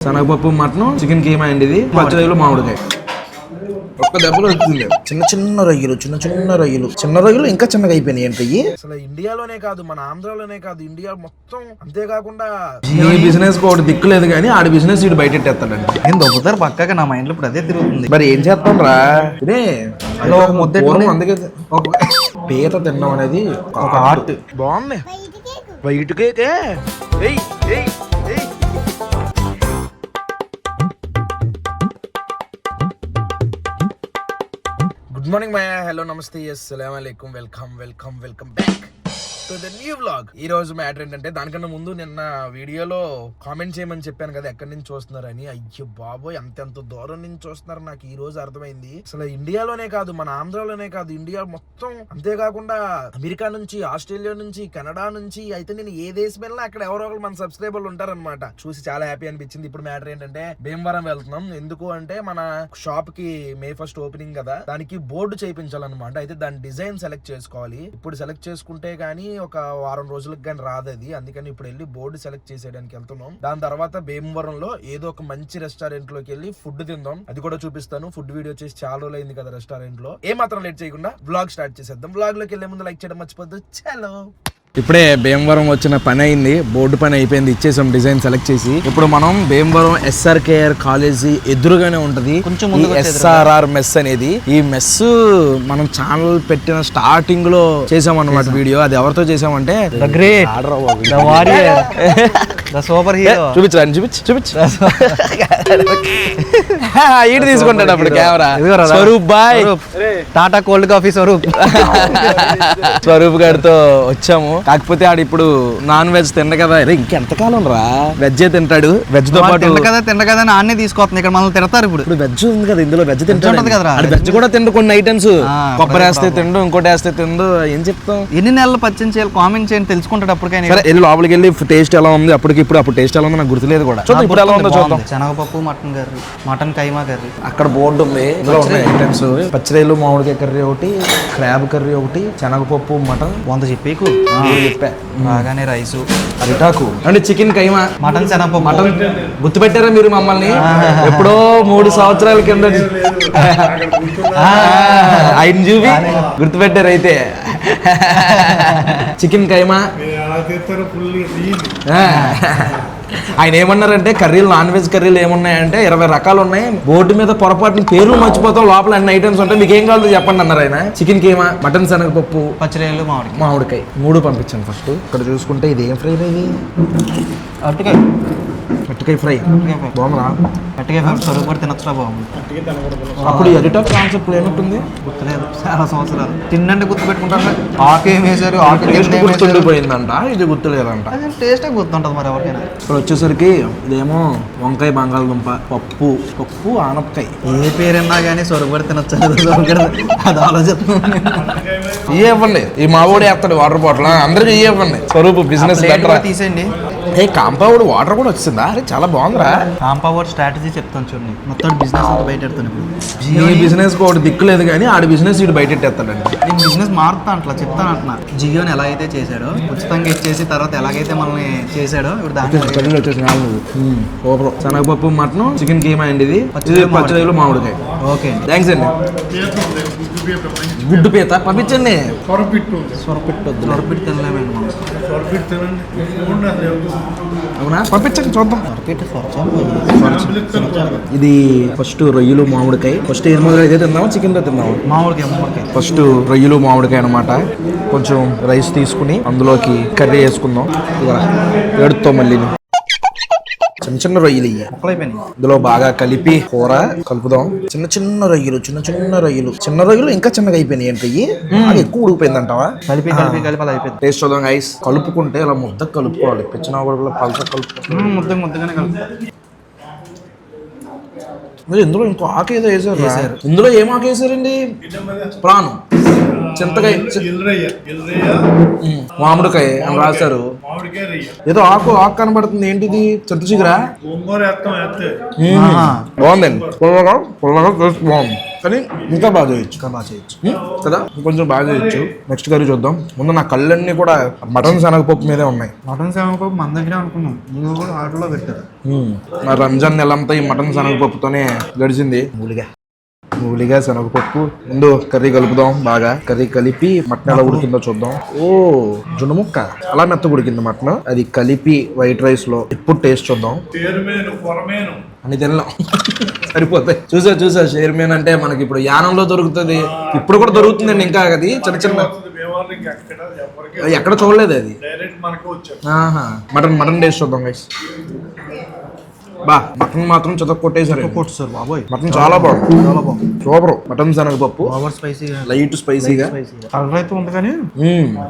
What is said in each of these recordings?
శనగపప్పు mutton chicken keema అండి ఇది పచ్చడిలో మామిడికాయ ఒక్క దెబ్బలో వచ్చింది. చిన్న చిన్న రొయ్యలు ఇంకా చిన్నగా అయిపోయినాయి ఏంటి అసలు ఇండియాలోనే కాదు మన ఆంధ్రాలోనే కాదు ఇండియా మొత్తం. అంతేకాకుండా ఈ బిజినెస్ ఒకటి దిక్కులేదు కానీ ఆడి బిజినెస్ ఇటు బయటెట్టేస్తాడండి. నేను దొబ్బుతారు పక్కగా నా మైండ్ లో ఇప్పుడు అదే తిరుగుతుంది. మరి ఏం చేస్తాం రా అందుకే పీత తిన్నాం అనేది ఒక ఆర్ట్. బాగుంది white KK. Good morning my hello నమస్తే అస్సలాము అలైకుం welcome back to the new vlog. ఈ రోజు మ్యాటర్ ఏంటంటే దానికన్నా ముందు నిన్న వీడియోలో కామెంట్ చేయమని చెప్పాను కదా ఎక్కడి నుంచి చూస్తున్నారని. అయ్యో బాబోయ్ ఎంత దూరం నుంచి చూస్తున్నారు నాకు ఈ రోజు అర్థమైంది. అసలు ఇండియాలోనే కాదు మన ఆంధ్రాలోనే కాదు ఇండియా మొత్తం. అంతేకాకుండా అమెరికా నుంచి, ఆస్ట్రేలియా నుంచి, కెనడా నుంచి, అయితే నేను ఏ దేశం వెళ్ళినా అక్కడ ఎవరో ఒకరు మన సబ్స్క్రైబర్లు ఉంటారనమాట. చూసి చాలా హ్యాపీ అనిపించింది. ఇప్పుడు మ్యాటర్ ఏంటంటే భీమవరం వెళ్తున్నాం. ఎందుకు అంటే మన షాప్ కి May 1st ఓపెనింగ్ కదా, దానికి బోర్డు చేయించాలన్నమాట. అయితే దాని డిజైన్ సెలెక్ట్ చేసుకోవాలి. ఇప్పుడు సెలెక్ట్ చేసుకుంటే గానీ ఒక వారం రోజులకు కానీ రాదు అది. అందుకని ఇప్పుడు వెళ్ళి బోర్డు సెలెక్ట్ చేసేయడానికి వెళ్తున్నాం. దాని తర్వాత భీమవరంలో ఏదో ఒక మంచి రెస్టారెంట్ లోకి వెళ్ళి ఫుడ్ తిందాం. అది కూడా చూపిస్తాను. ఫుడ్ వీడియో చేసి చాలా రోజులు అయింది కదా రెస్టారెంట్ లో. ఏ మాత్రం లేట్ చేయకుండా వ్లాగ్ స్టార్ట్ చేసేద్దాం. వ్లాగ్ లోకి వెళ్లే ముందు లైక్ చేయడం మర్చిపోద్దు. చలో ఇప్పుడే భీమవరం వచ్చిన పని అయింది. బోర్డు పని అయిపోయింది, ఇచ్చేసాం డిజైన్ సెలెక్ట్ చేసి. ఇప్పుడు మనం భీమవరం SRKR కాలేజీ ఎదురుగానే ఉంటది SRR మెస్ అనేది. ఈ మెస్ మనం ఛానల్ పెట్టిన స్టార్టింగ్ లో చేసాం అన్నమాట వీడియో. అది ఎవరితో చేసామంటే సూపర్ హీరో. చూపించు ఇటు తీసుకుంటాడు అప్పుడు కెమెరా. స్వరూప్ బాయ్, టాటా కోల్డ్ కాఫీ స్వరూప్ గారితో వచ్చాము. కాకపోతే ఆడు ఇప్పుడు నాన్ వెజ్ తిండ కదా. ఇంకెంతకాలం రా వెజ్ తింటాడు. వెజ్ తో పాటు తిండ కదా నాన్నే తీసుకొస్తుంది. ఇక్కడ మనల్ని తిడతారు. ఇప్పుడు వెజ్ ఉంది కదా ఇందులో, వెజ్ తింటాడు కదా. వెజ్ కూడా తిండు కొన్ని ఐటమ్స్. కొబ్బరి వేస్తే తిండు, ఇంకోటి వేస్తే తిండు. ఏం చెప్తాం? ఎన్ని నెలలు పచ్చని చేయాలి కామెంట్ చేయండి, తెలుసుకుంటాడు అప్పటికైనా. సరే వెళ్ళి లోపలికి వెళ్ళి టేస్ట్ ఎలా ఉంది అప్పటికి ఇప్పుడు అప్పుడు టేస్ట్ ఎలా ఉందో నాకు గుర్తులేదు కూడా. ఇప్పుడు ఎలా ఉందో చూద్దాం. శనగపప్పు మటన్ కర్రీ, మటన్ కైమా కర్రీ. అక్కడ బోర్డు ఉంది, ఇందులో ఉన్నాయి ఐటమ్స్. పచ్చిరేలు మామిడికాయ కర్రీ ఒకటి, క్రాబ్ కర్రీ ఒకటి, శనగపప్పు మటన్ 100 చెప్పేకు బాగానే రైసు, అరిటాకు అంటే చికెన్ కైమా, మటన్ శనగపప్పు. మటన్ గుర్తుపెట్టారా మీరు మమ్మల్ని? ఎప్పుడో 3 సంవత్సరాల కింద ఆయన చూపి గుర్తుపెట్టారు. అయితే చికెన్ కైమా. ఆయన ఏమన్నారంటే కర్రీలు, నాన్ వెజ్ కర్రీలు ఏమున్నాయంటే 20 రకాలు ఉన్నాయి. బోర్డు మీద పొరపాటున పేర్లు మర్చిపోతాం, లోపల అన్ని ఐటమ్స్ ఉంటాయి, మీకు ఏం కావాలో చెప్పండి అన్నారు ఆయన. చికెన్ కీమా, మటన్ శనగపప్పు, పచ్చిరేలు, మామిడికాయ 3 పంపించాను ఫస్ట్. ఇక్కడ చూసుకుంటే ఇది ఏం ఫ్రై? ఇది అరటికాయ ఫ్రై. బాగుందా? అరటికాయ ఫ్రై స్వరూప్ కూడా తినొచ్చురా బాగుంది. అప్పుడు ఎడిటర్ కాన్సెప్ట్ లేనట్టుంది. గుర్తులేదు, చాలా సంవత్సరాలు తిన్నంటే గుర్తు పెట్టుకుంటారు. ఆకు ఏం వేసారు, గుర్తుండిపోయిందంట, ఇది గుర్తులేదంట. టేస్టే గుర్తుంటది మరి ఎవరికైనా. ఇక్కడ వచ్చేసరికి ఇదేమో వంకాయ, బంగాళదుంప, పప్పు ఆనపకాయ. ఏ పేరున్నా కానీ స్వరూప్ కూడా తినొచ్చు. అది ఆలోచిస్తున్నాను. ఇవే ఇవ్వండి. ఈ మావోడు వేస్తాడు వాటర్ బాటిల్, అందరికి ఇవే ఇవ్వండి. స్వరూప్ బిజినెస్ తీసేయండి. ఏ కాంపౌండ్ వాటర్ కూడా వచ్చిందా? అరే చాలా బాగుందిరా. కాంపౌండ్ స్ట్రాటజీ చెప్తాను చూడండి. మొత్తం బిజినెస్ అంతా బయట ఈ బిజినెస్ ఒకటి దిక్కులేదు కానీ ఆడి బిజినెస్ ఇటు బయటెట్టేస్తాడండి. నేను బిజినెస్ మారుతా అట్లా చెప్తాను అంటున్నా. జియోని ఎలా అయితే చేశాడో, ఉచితంగా ఇచ్చేసి తర్వాత ఎలాగైతే మనల్ని చేశాడో ఇప్పుడు దాని వచ్చేసి శనగపప్పు మటన్ చికెన్ కీమా అండి. ఇది పచ్చడిలో మామిడికాయ. ఓకే థ్యాంక్స్ అండి. గుడ్డు పీత పంపించండి. సొరపిట్టు తినలేమండి మనం. అవునా? పంపించండి చూద్దాం. ఇది ఫస్ట్ రొయ్యలు మామిడికాయ. ఫస్ట్ ఏది మొదలు అయితే తిందామా, చికెన్ తో తిందామా? మామిడికాయ. ఫస్ట్ రొయ్యలు మామిడికాయ అనమాట. కొంచెం రైస్ తీసుకుని అందులోకి కర్రీ వేసుకుందాం. ఏడుతో మళ్ళీ చిన్న రొయ్యలు ఇందులో బాగా కలిపి కూర కలుపుదాం. చిన్న రొయ్యలు ఇంకా చిన్నగా అయిపోయినాయి. ఏంటి అది ఎక్కువ ఉడికిపోయిందంటావా? కలిపి అయిపోయింది. టేస్ట్ చూద్దాం గైస్. కలుపుకుంటే ఇలా ముద్ద కలుపుకోవాలి. పిచ్చిన కూడా పలస కలుపుకోవాలి. ముద్దగానే కలుపుకోవాలి. ఇందులో ఇంకో ఆకు ఏదో వేసారు. ఇందులో ఏం ఆకు వేసారండి? ప్రాణం. చింతకాయ మామిడికాయ అని రాశారు. ఏదో ఆకు కనబడుతుంది, ఏంటిది? చింత చిగురా? బాగుందండి, పుల్లగా పుల్లగా టేస్ట్ బాగుంది, కానీ ఇంకా బాగా చేయొచ్చు కదా, కొంచెం బాగా చేయొచ్చు. నెక్స్ట్ కర్రీ చూద్దాం. ముందు నా కళ్ళన్నీ కూడా మటన్ శనగపప్పు మీదే ఉన్నాయి. మటన్ శనగపప్పు మన దగ్గర అనుకున్నాం, నువ్వు కూడా ఆటోలో పెట్టారు. నా రంజాన్ నెల అంతా ఈ మటన్ శనగపప్పుతోనే గడిచింది. మూలిగా శనగపప్పు. ముందు కర్రీ కలుపుదాం బాగా. కర్రీ కలిపి మటన్ ఎలా ఉడికిందో చూద్దాం. ఓ జున్ను ముక్క అలా మెత్త ఉడికింది మటన్. అది కలిపి వైట్ రైస్ లో ఇప్పుడు టేస్ట్ చూద్దాం. అని తినలేం, సరిపోతాయి. చూసా షేర్మేన్ అంటే మనకి ఇప్పుడు యానంలో దొరుకుతుంది, ఇప్పుడు కూడా దొరుకుతుందండి. ఇంకా అది చిన్న చిన్న ఎక్కడ చూడలేదు అది. మటన్ టేస్ట్ చూద్దాం గైస్. బా మటన్ మాత్రం చదవ కొట్టేసారు బాబోయ్. మటన్ చాలా బాగుంది, సూపర్. మటన్ శనగపప్పు ఓవర్ స్పైసీ, లైట్ స్పైసీగా కలర్ అయితే ఉంది కానీ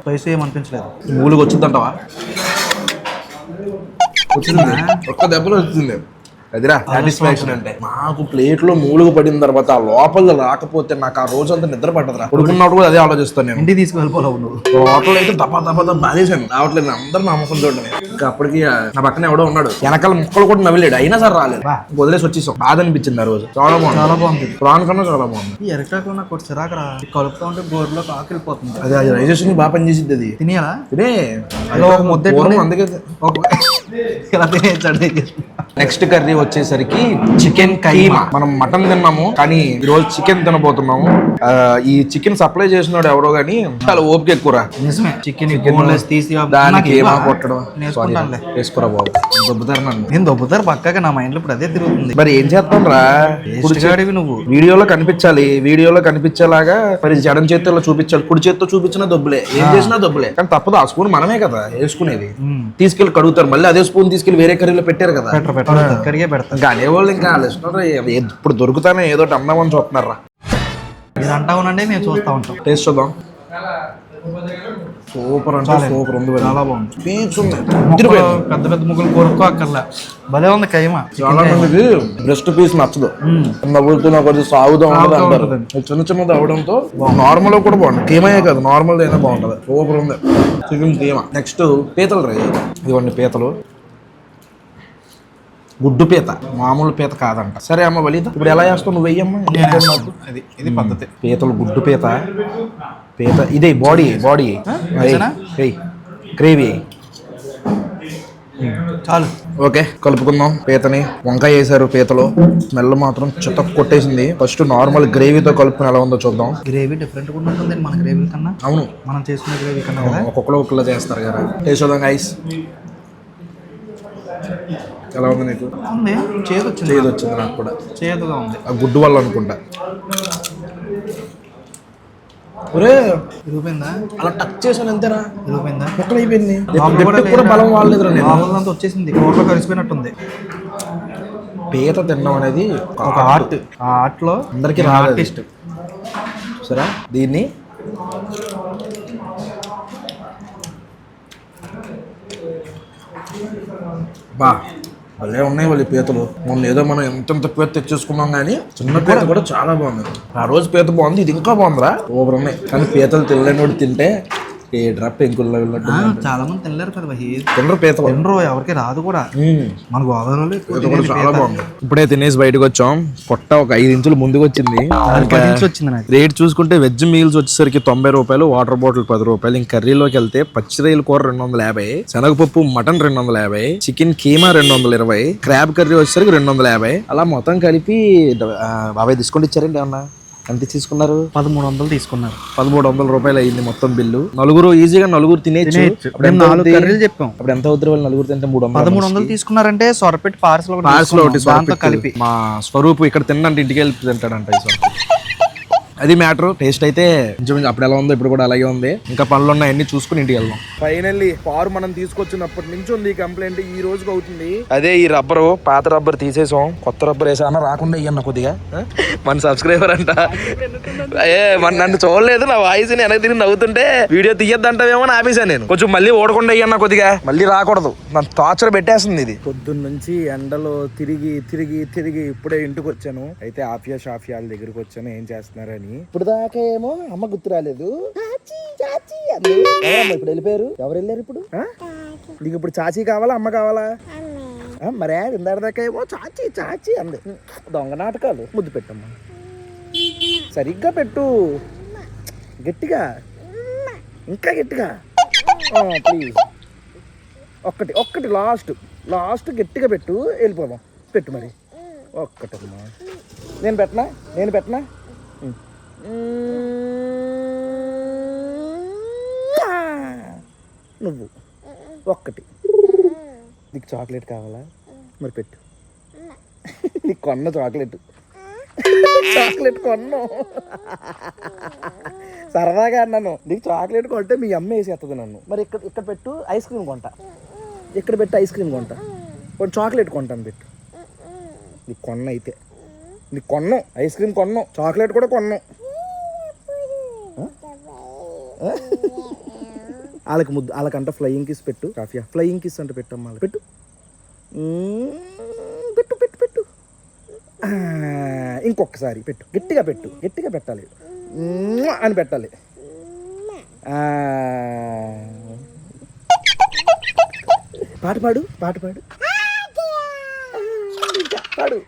స్పైసీ ఏమనిపించలేదు. మూలుగు వచ్చిందంటావా? వచ్చింది, ఒక్క దెబ్బలో వచ్చింది. అదిరా సాటిస్ఫాక్షన్ అంటే. నాకు ప్లేట్ లో మూలుగు పడిన తర్వాత ఆ లోపల రాకపోతే నాకు ఆ రోజు అంతా నిద్ర పట్టదురా. పడుకున్నప్పుడు కూడా అదే ఆలోచిస్తాను నేను. ఇంటికి తీసుకెళ్ళిపోలేవు నువ్వు. హోటల్ అయితే దప్ప బాధేశాను, రావట్లేదు. అందరూ నా ముఖం చూడమే. ఇంకా అప్పటికి నా పక్కన ఎవడో ఉన్నాడు, వెనకాల ముక్కలు కూడా నవ్వలేడు, అయినా సరే రాలేదు. వదిలేసి వచ్చేసాం. బాధ అనిపించింది ఆ రోజు. చాలా బాగుంది ప్రాన్ కన్నా చాలా బాగుంది. ఈ ఎరటాకులో నాకు ఒకటి చిరాకరా, కలుపుతా ఉంటే గోరులో ఆకిలిపోతుంది. అది రైజేషన్ బాగా పనిచేసింది. అది తినేయాలా? తినే ఒక ముద్ద అందుకే ఇలా తినేసాడు. నెక్స్ట్ కర్రీ వచ్చేసరికి చికెన్ కీమా. మనం మటన్ తిన్నాము కానీ ఈ రోజు చికెన్ తినబోతున్నాము. ఈ చికెన్ సప్లై చేసినాడు ఎవడో గానీ చాలా ఓపిక ఎక్కువరా. నిజమే, చికెన్ తీసి దానికి ఏమా కొట్టడం వేసుకురా బాబు. దొబ్బుతారు నన్ను. నేను దొబ్బుతారు పక్కగా, నా మైండ్ లో ఇప్పుడు అదే తిరుగుతుంది. మరి ఏం చేస్తాం రా, నువ్వు వీడియోలో కనిపించాలి, వీడియోలో కనిపించేలాగా మరి జడం చేతిలో చూపించాలి. కుడి చేతితో చూపించినా దొబ్బులే, ఏం చేసినా దొబ్బులే. కానీ తప్పదు, ఆ స్పూన్ మనమే కదా వేసుకునేది. తీసుకెళ్లి కడుగుతారు, మళ్ళీ అదే స్పూన్ తీసుకెళ్లి వేరే కర్రీలో పెట్టారు కదా, కరిగే పెడతారు. ఇంకా అనేవాళ్ళు ఇంకా ఇప్పుడు దొరుకుతానే ఏదో అందామని చూస్తున్నారా. మీరు అంటా ఉండండి, మేము చూస్తా ఉంటాం. టేస్ట్ చూద్దాం. సూపర్ అంటే సూపర్ ఉంది, చాలా బాగుంది. పీచ్ ఉంది, పెద్ద పెద్ద ముగ్గులు కొనుక్కో అక్కర్లా, భలే ఉంది కైమా. చాలా మందికి బ్రెస్ట్ పీస్ నచ్చదు, నవ్వుతున్నా కొంచెం సాగుదా అంటారు. చిన్న చిన్నది అవడంతో నార్మల్ కూడా బాగుంది. కీమాయే కాదు, నార్మల్ అయినా బాగుంటది. సూపర్ ఉంది చికెన్ కీమా. నెక్స్ట్ పీతలు రే, ఇదిగోండి పీతలు. గుడ్డు పీత, మామూలు పీత కాదంట. సరే అమ్మ వలీద, ఇప్పుడు ఎలా చేస్తావు నువ్వు? వెయ్యమ్మా, ఇది పద్ధతి. పీతలు గుడ్డు పీత. ఇదే బాడీ గ్రేవీ చాలు. ఓకే కలుపుకుందాం. పీతని వంకాయ వేసారు పీతలో. స్మెల్ మాత్రం చితక్ కొట్టేసింది. ఫస్ట్ నార్మల్ గ్రేవీతో కలుపుకుని ఎలా ఉందో చూద్దాం. గ్రేవీ డిఫరెంట్ గా ఉంటుంది మన గ్రేవీ కన్నా. అవును, మనం చేసుకునే గ్రేవీ కన్నా ఒక్కొక్కరు చేస్తారు కదా. టేస్ట్ చూద్దాం గైస్. ఎలా ఉంది నీకు? చేదు వచ్చింది నాకు కూడా, చేదుగా ఉంది. ఆ గుడ్డు వల్ల అనుకుంటా. ఒరే ఇరిగిపోయిందా? అలా టచ్ చేశాను అంతేనా, ఇరిగిపోయిందా? ఎక్కడ అయిపోయింది కూడా బలం వాళ్ళేదురా. అంతా వచ్చేసింది, కూరలో కలిసిపోయినట్టుంది. పీత తినడం అనేది ఒక ఆర్ట్. ఆ ఆర్ట్ లో అందరికి ఆర్టిస్ట్. సరే దీన్ని బా భలే ఉన్నాయి వాళ్ళు పీతలు. మొన్న ఏదో మనం ఎంత పీత తెచ్చేసుకున్నాం కానీ చిన్న పీత కూడా చాలా బాగుంది. ఆ రోజు పీత బాగుంది, ఇది ఇంకా బాగుందిరా. ఓవర్ ఉన్నాయి. కానీ పీతలు తినలేని వాడు తింటే ఏ డ్రాప్ పెంకుల్లో వెళ్ళట్టు. చాలా మంది తినలేరు కదా, తినరు పీతలు, తినరు, ఎవరికి రాదు కూడా. మన గోదావరిలో చాలా బాగుంది. ఇప్పుడే తినేసి బయటకు వచ్చాం. పొట్ట ఒక 5 ఇంచులు ముందుకు వచ్చింది. రేట్ చూసుకుంటే వెజ్ మీల్స్ వచ్చేసరికి 90 రూపాయలు, వాటర్ బాటిల్ 10 రూపాయలు. ఇంక కర్రీలోకి వెళ్తే పచ్చిరొయ్యల కూర 250, శనగపప్పు mutton 250, chicken keema 220, crab curry వచ్చేసరికి 250. అలా మొత్తం కలిపి బాబాయ్ డిస్కౌంట్ ఇచ్చారండి ఏమన్నా? ఎంత తీసుకున్నారు? 1300 తీసుకున్నారు. 1300 రూపాయలు అయింది మొత్తం బిల్లు. నలుగురు ఈజీగా తినేచ్చు. 4 కర్రీలు చెప్పాం. అప్పుడు ఎంత అవుతారు వాళ్ళు నలుగురు తింటే? 1300 తీసుకున్నారంటే సొరపెట్టి పార్సల్ ఒకటి కలిపి. మా స్వరూపు ఇక్కడ తిన్నంటే ఇంటికి వెళ్ళి తింటాడంట ఈ సొరపెట్టి. అది మ్యాటర్. టేస్ట్ అయితే అప్పుడు ఎలా ఉందో ఇప్పుడు కూడా అలాగే ఉంది. ఇంకా పనులు ఉన్నాయి, అన్ని చూసుకుని ఇంటికి వెళ్దాం. ఫైనల్లీ కారు మనం తీసుకొచ్చినప్పటి నుంచి ఉంది కంప్లైంట్, ఈ రోజుకి అవుతుంది. అదే ఈ రబ్బరు, పాత రబ్బర్ తీసేసాం, కొత్త రబ్బర్ వేసా. రాకుండా ఇయ్యన్న కొద్దిగా, మన సబ్స్క్రైబర్ అంట. మన నన్ను చూడలేదు, నా వాయిస్ వెనక తిరిగి నవ్వుతుంటే వీడియో తీయద్దంటావేమో అని ఆపేసాను నేను. కొంచెం మళ్ళీ ఓడకుండా ఇయ్యన్న కొద్దిగా, మళ్ళీ రాకూడదు. నన్ను టార్చర్ పెట్టేస్తుంది ఇది. పొద్దున్న నుంచి ఎండలో తిరిగి తిరిగి తిరిగి ఇప్పుడే ఇంటికి వచ్చాను. అయితే ఆఫియా షాఫియాల దగ్గరికి వచ్చాను ఏం చేస్తున్నారని. అని. ఇప్పుడు దాకా ఏమో అమ్మ గుర్తు రాలేదు. చాచీ చాచీ అంది. ఎవరమ్మా ఇప్పుడు వెళ్ళిపోయారు? ఎవరు వెళ్ళారు ఇప్పుడు? నీకు ఇప్పుడు చాచీ కావాలా అమ్మ కావాలా? మరే ఇందాక దాకా ఏమో చాచీ చాచీ అంది. దొంగ నాటకాలు. ముద్దు పెట్టమ్మా, సరిగ్గా పెట్టు, గట్టిగా, ఇంకా గట్టిగా ప్లీజ్. ఒక్కటి ఒక్కటి లాస్ట్ గట్టిగా పెట్టు, వెళ్ళిపోదాం. పెట్టు మరి ఒక్కటమ్మా. నేను పెట్టనా నువ్వు ఒక్కటి. నీకు చాక్లెట్ కావాలా? మరి పెట్టు. నీకు కొన్న చాక్లెట్ కొన్ను. సరదాగా అన్నాను. నీకు చాక్లెట్ కొంటే మీ అమ్మ వేసేస్తుంది నన్ను. మరి ఇక్కడ పెట్టు, ఐస్ క్రీమ్ కొంటా. ఇక్కడ పెట్టి ఐస్ క్రీమ్ కొంటా, కొంచెం చాక్లెట్ కొంటాను పెట్టు. నీకు కొన్న అయితే నీకు కొన్నాం, ఐస్ క్రీమ్ కొన్నాం, చాక్లెట్ కూడా కొన్నాం. వాళ్ళకంట ఫ్లయింగ్ కిస్ పెట్టు. కాఫియా ఫ్లయింగ్ కిస్ అంటే పెట్టమ్మా. పెట్టు పెట్టు పెట్టు పెట్టు. ఇంకొకసారి పెట్టు, గట్టిగా పెట్టు, గట్టిగా పెట్టాలి అని పెట్టాలి. పాట పాడు పాడు.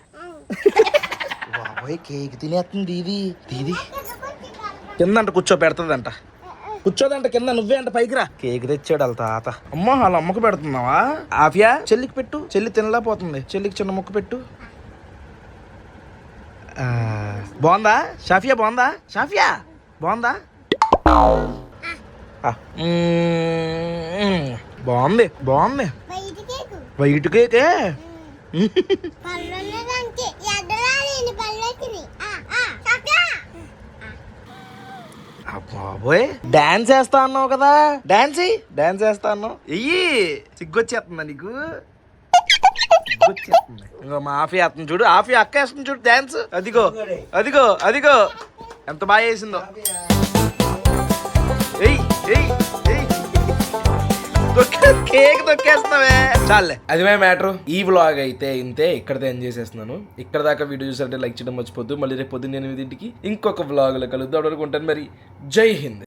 బాబోయ్ కేక్ తినేస్తుంది దీది. కిందంట కూర్చోదంట కింద. నువ్వే అంట పైకి రా. కేక్ తెచ్చాడు వాళ్ళ తాత. అమ్మ వాళ్ళ అమ్మకు పెడుతున్నావా? ఆఫియా చెల్లికి పెట్టు. చెల్లి తినలేకపోతుంది. చెల్లికి చిన్న ముక్క పెట్టు. బాగుందా షాఫియా? బాగుందా? బాగుంది. వైట్ కేకే. బాబోయ్ డాన్స్ వేస్తా అన్నావు కదా, డాన్స్ వేస్తా అన్నావు. ఎయ్యి సిగ్గొచ్చేస్తుందా నీకు? ఇంకో మా ఆఫీ వేస్తుంది చూడు, ఆఫీ అక్క వేస్తుంది చూడు డాన్స్. అదిగో ఎంత బాగా వేసిందో. కేక్ తొక్కేస్తున్నావే. చాలే అది మే మ్యాటర్. ఈ వ్లాగ్ అయితే ఇంతే, ఇక్కడతో ఎంజాయ్ చేసేస్తున్నాను. ఇక్కడ దాకా వీడియో చూసారంటే లైక్ చేయడం మర్చిపోద్దు. మళ్ళీ రేపు పొద్దున్న 8 ఇంకొక వ్లాగ్ లో కలుద్దాం. ఉంటాను మరి. జై హింద్.